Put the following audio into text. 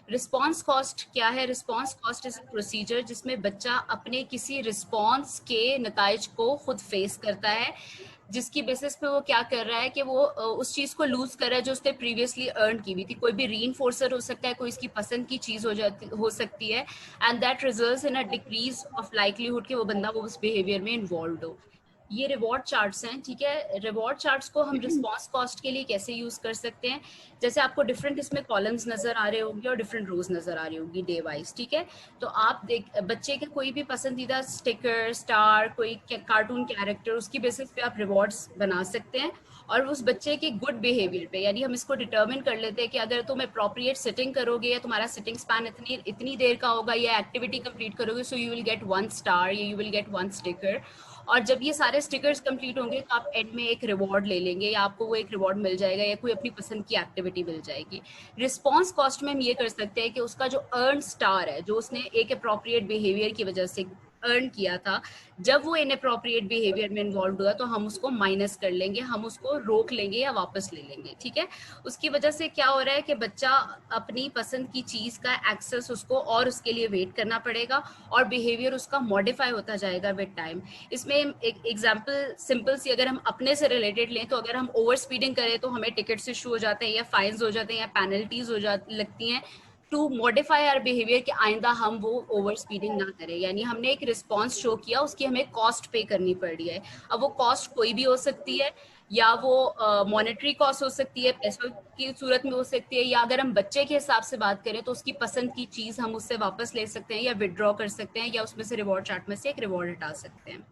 Response cost क्या है? Response cost is procedure जिसमें बच्चा अपने किसी रिस्पॉन्स के नताइज को खुद फेस करता है, जिसकी बेसिस पे वो क्या कर रहा है कि वो उस चीज को लूज कर रहा है जो उसने प्रीवियसली अर्न की हुई थी। कोई भी रीइंफोर्सर हो सकता है, कोई इसकी पसंद की चीज हो सकती है, and that results in a decrease of likelihood कि वो बंदा वो उस बिहेवियर में इन्वॉल्व हो। ये रिवॉर्ड चार्ट्स हैं, ठीक है। रिवॉर्ड चार्ट्स को हम रिस्पॉन्स कॉस्ट के लिए कैसे यूज कर सकते हैं? जैसे आपको डिफरेंट इसमें कॉलम्स नजर आ रहे होंगे और डिफरेंट रोज नजर आ रही होगी डे वाइज, ठीक है। तो आप देख बच्चे के कोई भी पसंदीदा स्टिकर, स्टार, कोई कार्टून कैरेक्टर, उसकी बेसिस पे आप रिवॉर्ड्स बना सकते हैं। और उस बच्चे के गुड बिहेवियर पे, यानी हम इसको डिटर्मिन कर लेते हैं कि अगर तुम अप्रोप्रिएट सिटिंग करोगे या तुम्हारा सिटिंग स्पैन इतनी इतनी देर का होगा या एक्टिविटी कंप्लीट करोगे, so you will get 1 star या यू विल गेट 1 स्टिकर। और जब ये सारे स्टिकर्स कंप्लीट होंगे तो आप एंड में एक रिवॉर्ड ले लेंगे, या आपको वो एक रिवॉर्ड मिल जाएगा या कोई अपनी पसंद की एक्टिविटी मिल जाएगी। रिस्पॉन्स कॉस्ट में हम ये कर सकते हैं कि उसका जो अर्न स्टार है, जो उसने एक अप्रोप्रिएट बिहेवियर की वजह से अर्न किया था, जब वो इनअप्रोप्रिएट बिहेवियर में इन्वॉल्व हुआ तो हम उसको माइनस कर लेंगे, हम उसको रोक लेंगे या वापस ले लेंगे, ठीक है। उसकी वजह से क्या हो रहा है कि बच्चा अपनी पसंद की चीज का एक्सेस उसको और उसके लिए वेट करना पड़ेगा और बिहेवियर उसका मॉडिफाई होता जाएगा विद टाइम। इसमें एक एग्जांपल सिंपल सी अगर हम अपने से रिलेटेड लें तो अगर हम ओवर स्पीडिंग करें तो हमें टिकट्स इशू हो जाते हैं या फाइन्स हो जाते हैं या पेनल्टीज लगती हैं, टू मॉडिफाई आवर बिहेवियर कि आइंदा हम वो ओवर स्पीडिंग ना करें। यानी हमने एक रिस्पॉन्स शो किया, उसकी हमें कॉस्ट पे करनी पड़ रही है। अब वो कॉस्ट कोई भी हो सकती है, या वो मॉनेटरी कॉस्ट हो सकती है, पैसों की सूरत में हो सकती है, या अगर हम बच्चे के हिसाब से बात करें तो उसकी पसंद की चीज हम उससे वापस ले सकते हैं या विड्रॉ कर सकते हैं या उसमें से रिवॉर्ड चार्ट में से एक रिवॉर्ड हटा सकते हैं।